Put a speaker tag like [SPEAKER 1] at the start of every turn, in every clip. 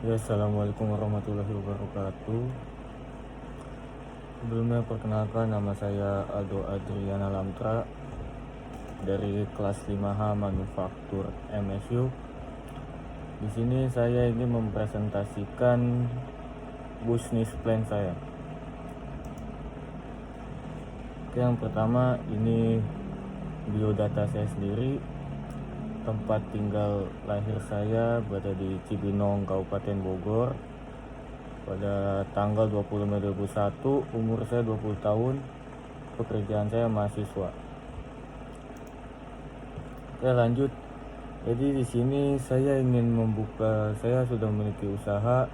[SPEAKER 1] Ya, assalamualaikum warahmatullahi wabarakatuh. Sebelumnya perkenalkan, nama saya Aldo Adriana Lamtra dari kelas 5H Manufaktur MSU. Di sini saya ingin mempresentasikan bisnis plan saya. Oke, yang pertama ini biodata saya sendiri. Tempat tinggal lahir saya berada di Cibinong, Kabupaten Bogor. Pada tanggal 20 Mei 2001, umur saya 20 tahun, pekerjaan saya mahasiswa. Oke, lanjut. Jadi di sini saya sudah memiliki usaha,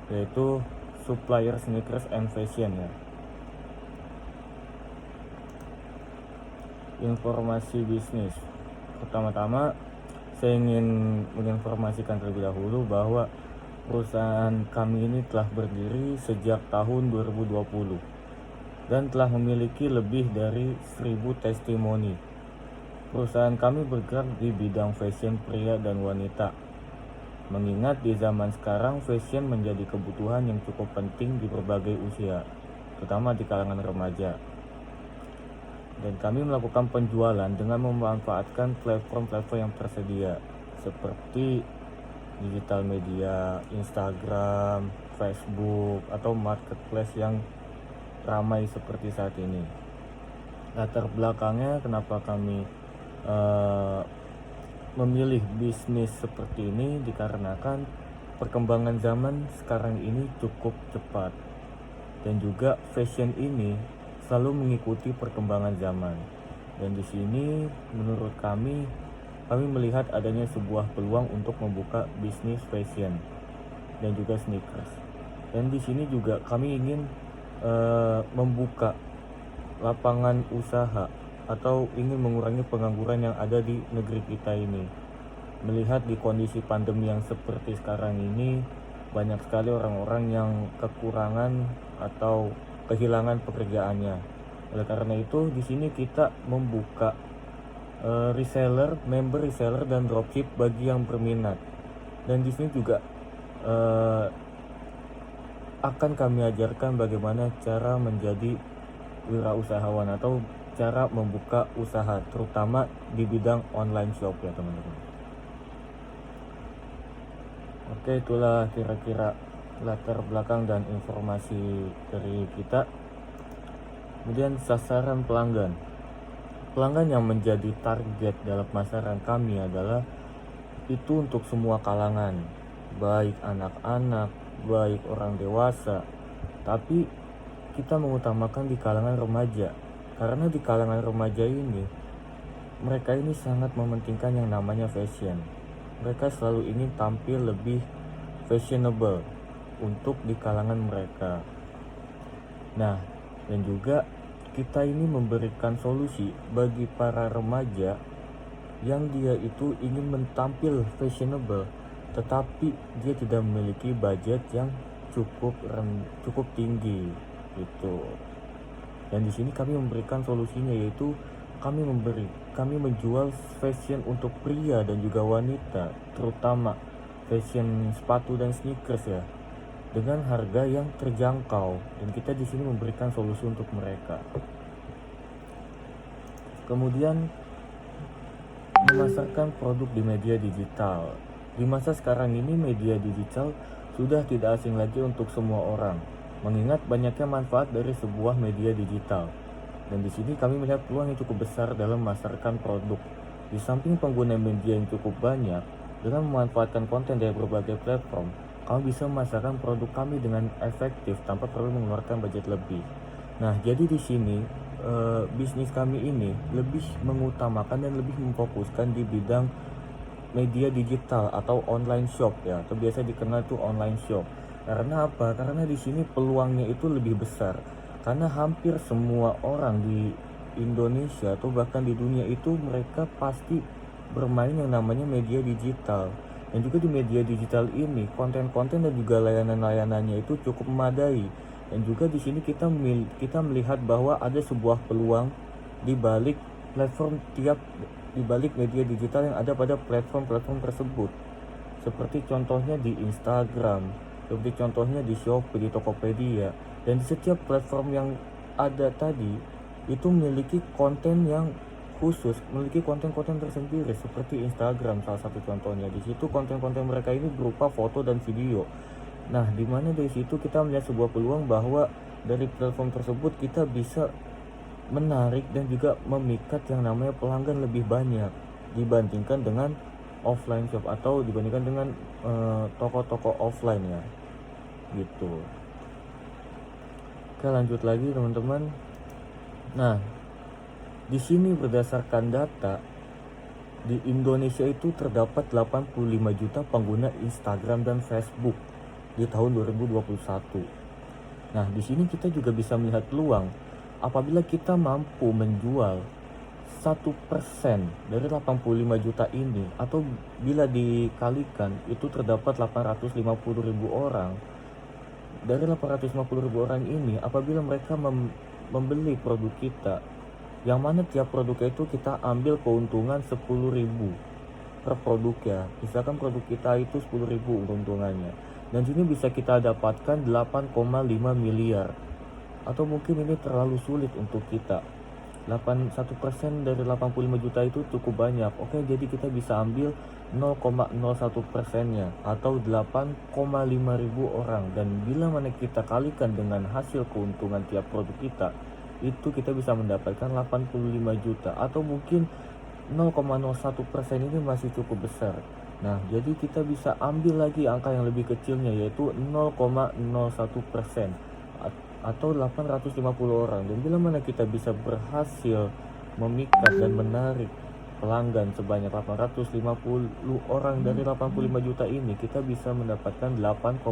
[SPEAKER 1] yaitu supplier sneakers and fashion ya. Informasi bisnis. Pertama-tama saya ingin menginformasikan terlebih dahulu bahwa perusahaan kami ini telah berdiri sejak tahun 2020 dan telah memiliki lebih dari 1000 testimoni. Perusahaan kami bergerak di bidang fashion pria dan wanita. Mengingat di zaman sekarang fashion menjadi kebutuhan yang cukup penting di berbagai usia, terutama di kalangan remaja. Dan kami melakukan penjualan dengan memanfaatkan platform-platform yang tersedia seperti digital media, Instagram, Facebook, atau marketplace yang ramai seperti saat ini. Latar belakangnya kenapa kami memilih bisnis seperti ini dikarenakan perkembangan zaman sekarang ini cukup cepat, dan juga fashion ini selalu mengikuti perkembangan zaman. Dan di sini menurut kami melihat adanya sebuah peluang untuk membuka bisnis fashion dan juga sneakers. Dan di sini juga kami ingin membuka lapangan usaha atau ingin mengurangi pengangguran yang ada di negeri kita ini. Melihat di kondisi pandemi yang seperti sekarang ini, banyak sekali orang-orang yang kekurangan atau kehilangan pekerjaannya. Oleh karena itu, di sini kita membuka member reseller dan dropship bagi yang berminat. Dan di sini juga akan kami ajarkan bagaimana cara menjadi wirausahawan atau cara membuka usaha, terutama di bidang online shop ya teman-teman. Oke, itulah kira-kira latar belakang dan informasi dari kita. Kemudian sasaran pelanggan. Pelanggan yang menjadi target dalam pemasaran kami adalah itu untuk semua kalangan, baik anak-anak, baik orang dewasa. Tapi kita mengutamakan di kalangan remaja, karena di kalangan remaja ini mereka ini sangat mementingkan yang namanya fashion. Mereka selalu ingin tampil lebih fashionable untuk di kalangan mereka. Nah, dan juga kita ini memberikan solusi bagi para remaja yang dia itu ingin tampil fashionable, tetapi dia tidak memiliki budget yang cukup tinggi gitu. Dan di sini kami memberikan solusinya, yaitu kami menjual fashion untuk pria dan juga wanita, terutama fashion sepatu dan sneakers ya, dengan harga yang terjangkau, dan kita di sini memberikan solusi untuk mereka. Kemudian memasarkan produk di media digital. Di masa sekarang ini media digital sudah tidak asing lagi untuk semua orang, mengingat banyaknya manfaat dari sebuah media digital. Dan di sini kami melihat peluang yang cukup besar dalam memasarkan produk. Di samping pengguna media yang cukup banyak, dengan memanfaatkan konten dari berbagai platform, kami bisa memasarkan produk kami dengan efektif tanpa perlu mengeluarkan budget lebih. Nah, jadi di sini bisnis kami ini lebih mengutamakan dan lebih memfokuskan di bidang media digital atau online shop ya, atau biasa dikenal itu online shop. Karena apa? Karena di sini peluangnya itu lebih besar. Karena hampir semua orang di Indonesia atau bahkan di dunia itu mereka pasti bermain yang namanya media digital. Dan juga di media digital ini konten-konten dan juga layanan-layanannya itu cukup memadai. Dan juga di sini kita melihat bahwa ada sebuah peluang di balik di balik media digital yang ada pada platform-platform tersebut. seperti contohnya di Instagram, seperti contohnya di Shopee, di Tokopedia, dan di setiap platform yang ada tadi itu memiliki konten yang khusus, memiliki konten-konten tersendiri seperti Instagram salah satu contohnya. Di situ konten-konten mereka ini berupa foto dan video. Nah, di mana dari situ kita melihat sebuah peluang bahwa dari platform tersebut kita bisa menarik dan juga memikat yang namanya pelanggan lebih banyak dibandingkan dengan offline shop atau dibandingkan dengan toko-toko offline ya, gitu. Oke, lanjut lagi teman-teman. Nah, di sini berdasarkan data di Indonesia itu terdapat 85 juta pengguna Instagram dan Facebook di tahun 2021. Nah, di sini kita juga bisa melihat peluang apabila kita mampu menjual 1% dari 85 juta ini, atau bila dikalikan itu terdapat 850.000 orang. Dari 850.000 orang ini, apabila mereka membeli produk kita, yang mana tiap produknya itu kita ambil keuntungan 10.000 per produk ya. Misalkan produk kita itu 10.000 keuntungannya, dan sini bisa kita dapatkan 8,5 miliar. Atau mungkin ini terlalu sulit untuk kita. 1% dari 85 juta itu cukup banyak. Oke, jadi kita bisa ambil 0,01%-nya atau 8,5 ribu orang, dan bila mana kita kalikan dengan hasil keuntungan tiap produk kita, itu kita bisa mendapatkan 85 juta, atau mungkin 0,01% ini masih cukup besar. Nah, jadi kita bisa ambil lagi angka yang lebih kecilnya, yaitu 0,01% atau 850 orang. Dan bila mana kita bisa berhasil memikat dan menarik pelanggan sebanyak 850 orang dari 85 juta ini, kita bisa mendapatkan 8,5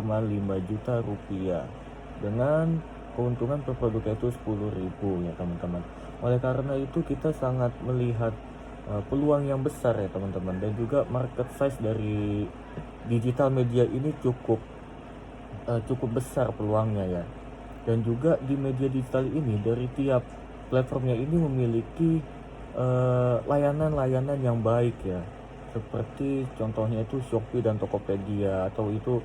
[SPEAKER 1] juta rupiah dengan keuntungan per produknya itu 10.000 ya teman-teman. Oleh karena itu kita sangat melihat peluang yang besar ya teman-teman, dan juga market size dari digital media ini cukup besar peluangnya ya. Dan juga di media digital ini, dari tiap platformnya ini memiliki layanan-layanan yang baik ya, seperti contohnya itu Shopee dan Tokopedia, atau itu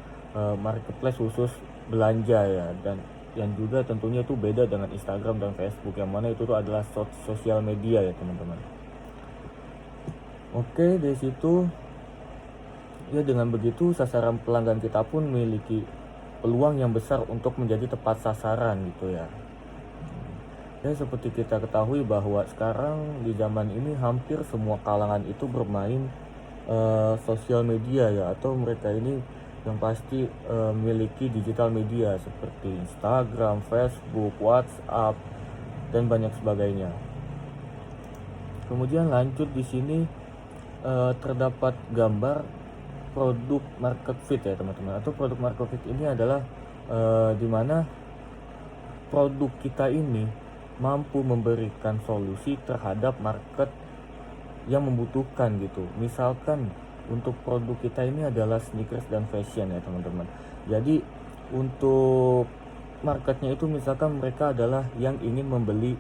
[SPEAKER 1] marketplace khusus belanja ya, dan yang juga tentunya itu beda dengan Instagram dan Facebook, yang mana itu tuh adalah sosial media ya teman-teman. Oke, dari situ ya, dengan begitu sasaran pelanggan kita pun memiliki peluang yang besar untuk menjadi tepat sasaran gitu ya. Dan seperti kita ketahui bahwa sekarang di zaman ini hampir semua kalangan itu bermain sosial media ya, atau mereka ini yang pasti memiliki digital media seperti Instagram, Facebook, WhatsApp, dan banyak sebagainya. Kemudian lanjut di sini terdapat gambar produk market fit ya teman-teman, atau produk market fit ini adalah dimana produk kita ini mampu memberikan solusi terhadap market yang membutuhkan gitu. Misalkan untuk produk kita ini adalah sneakers dan fashion ya teman-teman. Jadi untuk marketnya itu misalkan mereka adalah yang ingin membeli,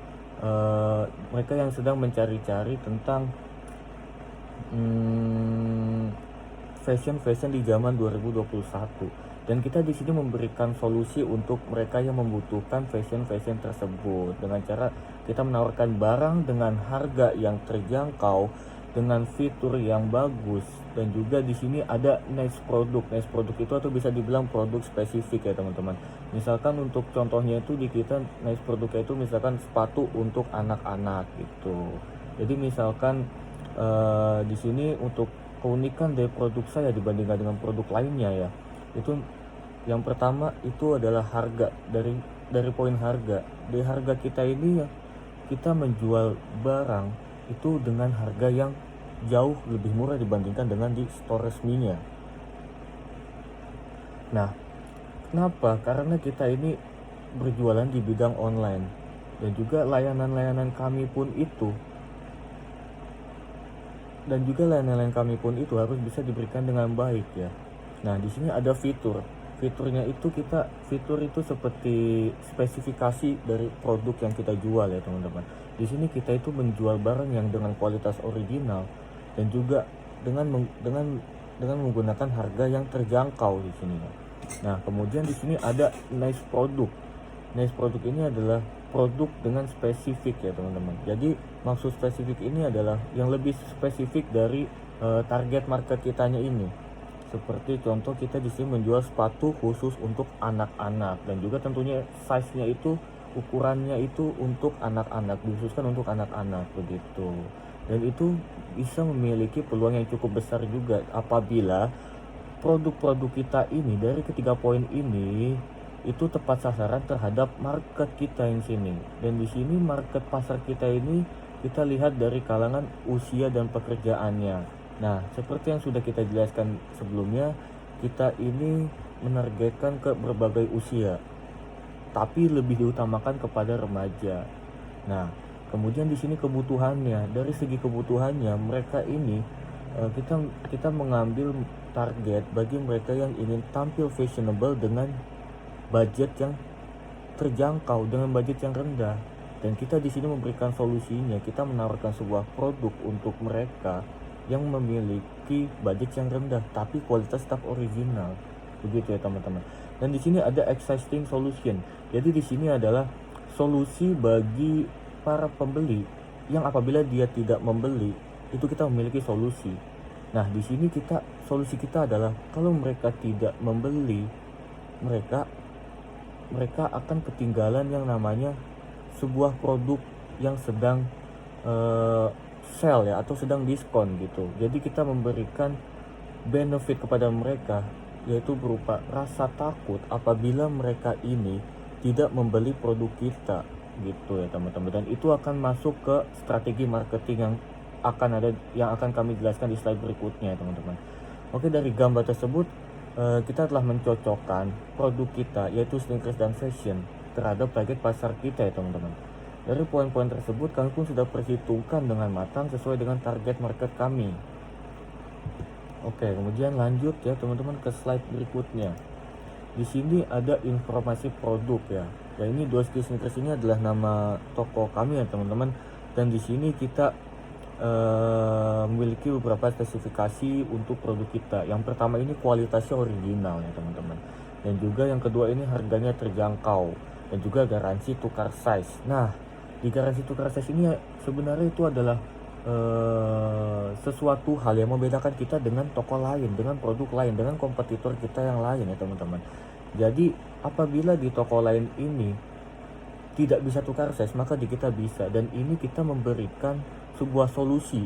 [SPEAKER 1] mereka yang sedang mencari-cari tentang fashion di zaman 2021, dan kita di sini memberikan solusi untuk mereka yang membutuhkan fashion tersebut dengan cara kita menawarkan barang dengan harga yang terjangkau dengan fitur yang bagus. Dan juga di sini ada niche produk itu, atau bisa dibilang produk spesifik ya teman-teman. Misalkan untuk contohnya itu di kita niche produknya itu misalkan sepatu untuk anak-anak gitu. Jadi misalkan di sini untuk keunikan dari produk saya dibandingkan dengan produk lainnya ya, itu yang pertama itu adalah harga. Dari poin harga, di harga kita ini ya, kita menjual barang itu dengan harga yang jauh lebih murah dibandingkan dengan di store resminya. Nah, kenapa? Karena kita ini berjualan di bidang online, dan juga layanan-layanan kami pun itu harus bisa diberikan dengan baik ya. Nah, di sini ada fiturnya itu fitur itu seperti spesifikasi dari produk yang kita jual ya teman-teman. Di sini kita itu menjual barang yang dengan kualitas original, dan juga dengan dengan menggunakan harga yang terjangkau di sini ya. Nah, kemudian di sini ada niche produk. Niche produk ini adalah produk dengan spesifik ya teman-teman. Jadi maksud spesifik ini adalah yang lebih spesifik dari target market kitanya ini. Seperti contoh kita di sini menjual sepatu khusus untuk anak-anak dan juga tentunya size-nya itu ukurannya itu untuk anak-anak, dikhususkan untuk anak-anak begitu. Dan itu bisa memiliki peluang yang cukup besar juga apabila produk-produk kita ini dari ketiga poin ini itu tepat sasaran terhadap market kita yang sini. Dan di sini market pasar kita ini kita lihat dari kalangan usia dan pekerjaannya. Nah, seperti yang sudah kita jelaskan sebelumnya, kita ini menargetkan ke berbagai usia, tapi lebih diutamakan kepada remaja. Nah, kemudian di sini kebutuhannya, dari segi kebutuhannya mereka ini kita mengambil target bagi mereka yang ingin tampil fashionable dengan budget yang terjangkau, dengan budget yang rendah. Dan kita di sini memberikan solusinya, kita menawarkan sebuah produk untuk mereka yang memiliki budget yang rendah tapi kualitas tetap original. Begitu ya teman-teman. Dan di sini ada existing solution. Jadi di sini adalah solusi bagi para pembeli yang apabila dia tidak membeli, itu kita memiliki solusi. Nah, di sini solusi kita adalah kalau mereka tidak membeli, mereka akan ketinggalan yang namanya sebuah produk yang sedang sale ya, atau sedang diskon gitu. Jadi kita memberikan benefit kepada mereka, yaitu berupa rasa takut apabila mereka ini tidak membeli produk kita gitu ya teman-teman. Dan itu akan masuk ke strategi marketing yang akan kami jelaskan di slide berikutnya teman-teman. Oke, dari gambar tersebut kita telah mencocokkan produk kita yaitu sneakers dan fashion terhadap target pasar kita ya teman-teman. Dari poin-poin tersebut kami pun sudah perhitungkan dengan matang sesuai dengan target market kami. Oke, kemudian lanjut ya teman-teman ke slide berikutnya. Di sini ada informasi produk ya. Dan ini Doski Sneakers ini adalah nama toko kami ya teman-teman. Dan di sini kita memiliki beberapa spesifikasi untuk produk kita. Yang pertama ini kualitasnya original ya teman-teman. Dan juga yang kedua ini harganya terjangkau dan juga garansi tukar size. Nah, di garansi tukar size ini sebenarnya itu adalah sesuatu hal yang membedakan kita dengan toko lain, dengan produk lain, dengan kompetitor kita yang lain ya teman-teman. Jadi apabila di toko lain ini tidak bisa tukar size, maka di kita bisa. Dan ini kita memberikan sebuah solusi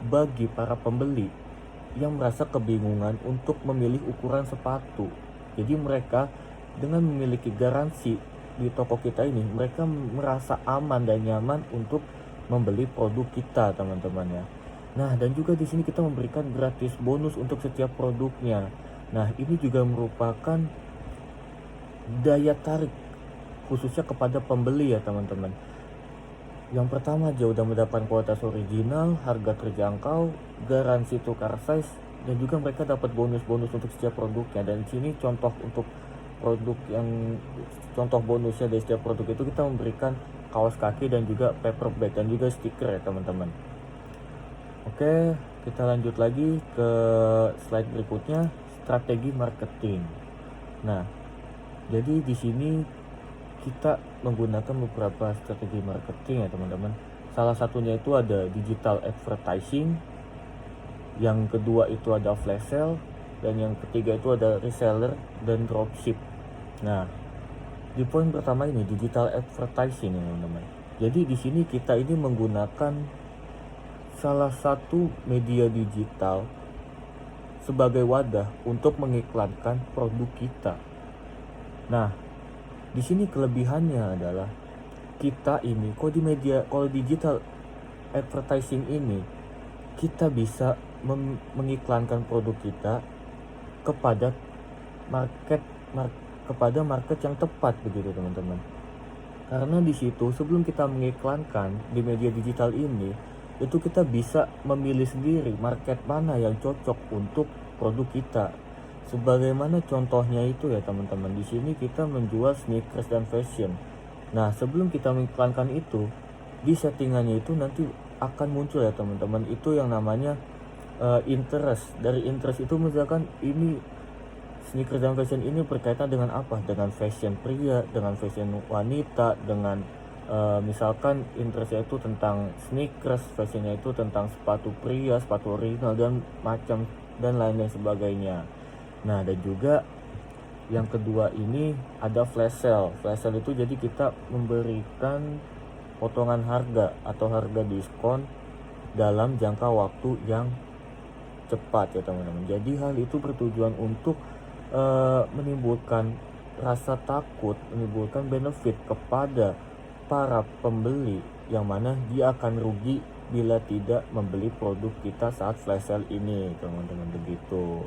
[SPEAKER 1] bagi para pembeli yang merasa kebingungan untuk memilih ukuran sepatu. Jadi mereka dengan memiliki garansi di toko kita ini, mereka merasa aman dan nyaman untuk membeli produk kita teman-teman ya. Nah, dan juga di sini kita memberikan gratis bonus untuk setiap produknya. Nah, ini juga merupakan daya tarik khususnya kepada pembeli ya teman-teman. Yang pertama, dia udah mendapatkan kualitas original, harga terjangkau, garansi tukar size, dan juga mereka dapat bonus-bonus untuk setiap produknya. Dan di sini contoh untuk contoh bonusnya dari setiap produk itu kita memberikan kaos kaki dan juga paper bag dan juga stiker ya teman-teman. Oke, kita lanjut lagi ke slide berikutnya, strategi marketing. Nah, jadi di sini kita menggunakan beberapa strategi marketing ya teman-teman. Salah satunya itu ada digital advertising, yang kedua itu ada flash sale, dan yang ketiga itu ada reseller dan dropship. Nah, di poin pertama ini digital advertising ya teman-teman. Jadi di sini kita ini menggunakan salah satu media digital sebagai wadah untuk mengiklankan produk kita. Nah, di sini kelebihannya adalah kita ini kalau digital advertising ini kita bisa mengiklankan produk kita kepada market yang tepat begitu teman-teman. Karena di situ sebelum kita mengiklankan di media digital ini, itu kita bisa memilih sendiri market mana yang cocok untuk produk kita. Sebagaimana contohnya itu ya teman-teman, di sini kita menjual sneakers dan fashion. Nah, sebelum kita mengiklankan itu, di settingannya itu nanti akan muncul ya teman-teman, itu yang namanya interest. Dari interest itu misalkan ini sneakers dan fashion ini berkaitan dengan apa? Dengan fashion pria, dengan fashion wanita, dengan misalkan interestnya itu tentang sneakers, fashionnya itu tentang sepatu pria, sepatu original dan macam dan lain-lain sebagainya. Nah, dan juga yang kedua ini ada flash sale. Flash sale itu jadi kita memberikan potongan harga atau harga diskon dalam jangka waktu yang cepat ya teman-teman. Jadi hal itu bertujuan untuk menimbulkan rasa takut, menimbulkan benefit kepada para pembeli yang mana dia akan rugi bila tidak membeli produk kita saat flash sale ini teman-teman, begitu.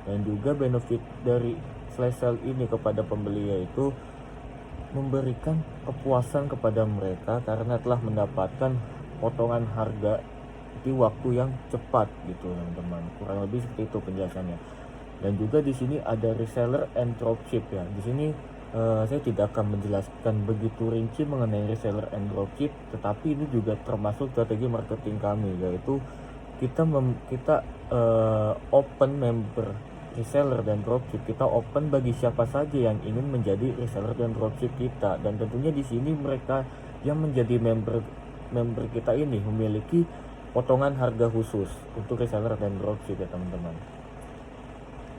[SPEAKER 1] Dan juga benefit dari flash sale ini kepada pembeli yaitu memberikan kepuasan kepada mereka karena telah mendapatkan potongan harga di waktu yang cepat gitu teman-teman. Kurang lebih seperti itu penjelasannya. Dan juga di sini ada reseller and dropship ya. Di sini saya tidak akan menjelaskan begitu rinci mengenai reseller and dropship, tetapi ini juga termasuk strategi marketing kami, yaitu kita open member reseller dan dropship. Kita open bagi siapa saja yang ingin menjadi reseller dan dropship kita, dan tentunya di sini mereka yang menjadi member kita ini memiliki potongan harga khusus untuk reseller dan dropship ya teman-teman.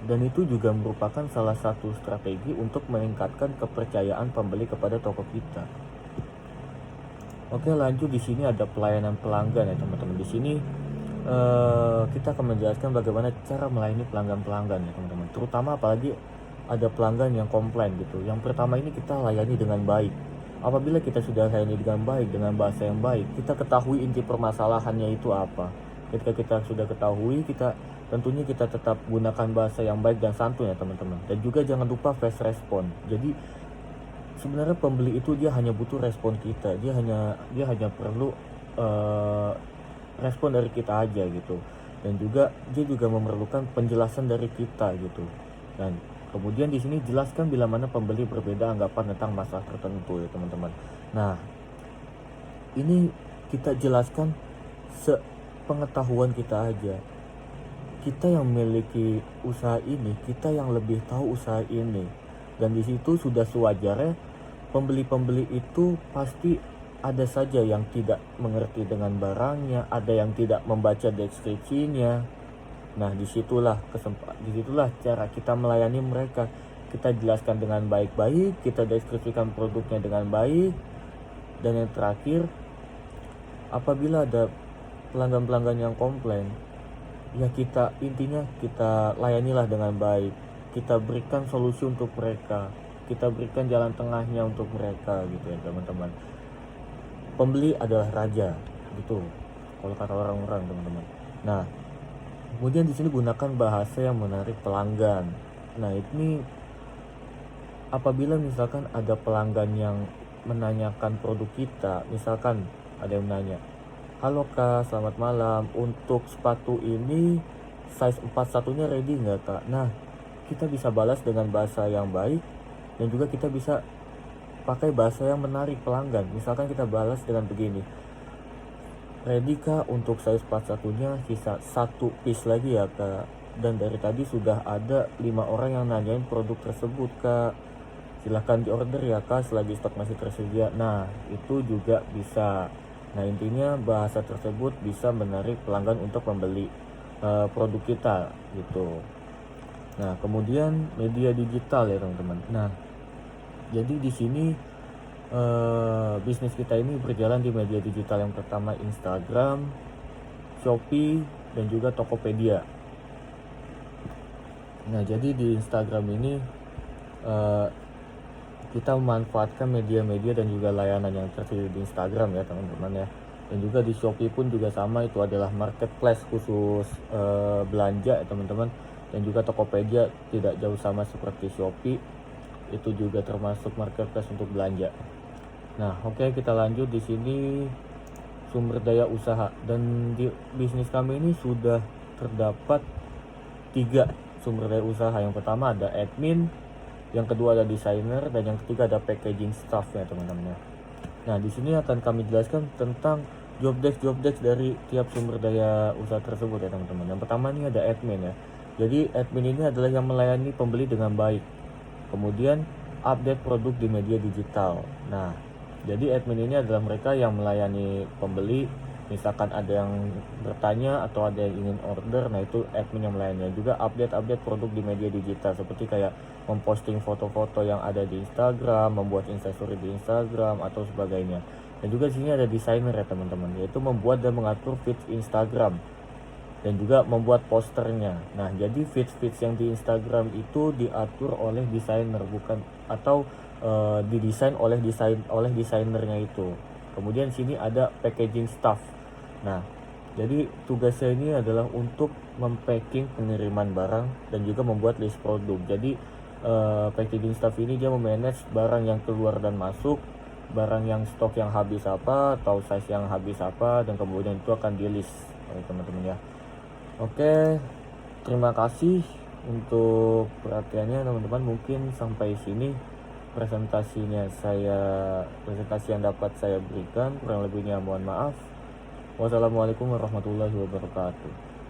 [SPEAKER 1] Dan itu juga merupakan salah satu strategi untuk meningkatkan kepercayaan pembeli kepada toko kita. Oke, lanjut di sini ada pelayanan pelanggan ya teman-teman. Di sini kita akan menjelaskan bagaimana cara melayani pelanggan-pelanggan ya teman-teman. Terutama apalagi ada pelanggan yang komplain gitu. Yang pertama ini kita layani dengan baik. Apabila kita sudah layani dengan baik, dengan bahasa yang baik, kita ketahui inti permasalahannya itu apa. Ketika kita sudah ketahui, tentunya kita tetap gunakan bahasa yang baik dan santun ya teman-teman. Dan juga jangan lupa fast respon. Jadi sebenarnya pembeli itu dia hanya butuh respon kita. Dia hanya perlu respon dari kita aja gitu. Dan juga dia juga memerlukan penjelasan dari kita gitu. Dan kemudian di sini jelaskan bila mana pembeli berbeda anggapan tentang masalah tertentu ya teman-teman. Nah, ini kita jelaskan sepengetahuan kita aja. Kita yang memiliki usaha ini, kita yang lebih tahu usaha ini. Dan di situ sudah sewajarnya pembeli-pembeli itu pasti ada saja yang tidak mengerti dengan barangnya, ada yang tidak membaca deskripsinya. Nah, disitulah cara kita melayani mereka. Kita jelaskan dengan baik-baik, kita deskripsikan produknya dengan baik. Dan yang terakhir, apabila ada pelanggan-pelanggan yang komplain, ya kita layanilah dengan baik. Kita berikan solusi untuk mereka, kita berikan jalan tengahnya untuk mereka gitu ya teman-teman. Pembeli adalah raja gitu kalau kata orang-orang teman-teman. Nah, kemudian di sini gunakan bahasa yang menarik pelanggan. Nah, ini apabila misalkan ada pelanggan yang menanyakan produk kita, misalkan ada yang menanya, "Halo Kak, selamat malam. Untuk sepatu ini size 41-nya ready nggak Kak?" Nah, kita bisa balas dengan bahasa yang baik dan juga kita bisa pakai bahasa yang menarik pelanggan. Misalkan kita balas dengan begini, "Ready Kak untuk size 41-nya, sisa 1 piece lagi ya Kak. Dan dari tadi sudah ada 5 orang yang nanyain produk tersebut Kak. Silahkan diorder ya Kak selagi stok masih tersedia." Nah, itu juga bisa. Nah, intinya bahasa tersebut bisa menarik pelanggan untuk membeli produk kita gitu. Nah, kemudian media digital ya teman-teman. Nah, jadi di sini bisnis kita ini berjalan di media digital. Yang pertama Instagram, Shopee, dan juga Tokopedia. Nah, jadi di Instagram ini kita memanfaatkan media-media dan juga layanan yang tersedia di Instagram ya teman-teman ya. Dan juga di Shopee pun juga sama, itu adalah marketplace khusus belanja ya teman-teman. Dan juga Tokopedia tidak jauh sama seperti Shopee, itu juga termasuk marketplace untuk belanja. Nah, oke, kita lanjut di sini sumber daya usaha. Dan di bisnis kami ini sudah terdapat 3 sumber daya usaha. Yang pertama ada admin, yang kedua ada desainer, dan yang ketiga ada packaging staff ya teman-teman. Nah, di sini akan kami jelaskan tentang job desk dari tiap sumber daya usaha tersebut ya teman-teman. Yang pertama ini ada admin ya. Jadi admin ini adalah yang melayani pembeli dengan baik. Kemudian update produk di media digital. Nah, jadi admin ini adalah mereka yang melayani pembeli. Misalkan ada yang bertanya atau ada yang ingin order, nah itu admin yang melayani. Juga update produk di media digital seperti kayak memposting foto-foto yang ada di Instagram, membuat instastory di Instagram atau sebagainya. Dan juga di sini ada desainer ya teman-teman, yaitu membuat dan mengatur feed Instagram dan juga membuat posternya. Nah, jadi feeds yang di Instagram itu diatur oleh desainer bukan atau didesain oleh desainernya itu. Kemudian sini ada packaging staff. Nah, jadi tugasnya ini adalah untuk mempacking pengiriman barang dan juga membuat list produk. Jadi packaging staff ini dia memanage barang yang keluar dan masuk, barang yang stok yang habis apa atau size yang habis apa, dan kemudian itu akan di list teman-teman ya. Oke, terima kasih untuk perhatiannya teman-teman. Mungkin sampai sini presentasi yang dapat saya berikan. Kurang lebihnya mohon maaf. Wassalamualaikum warahmatullahi wabarakatuh.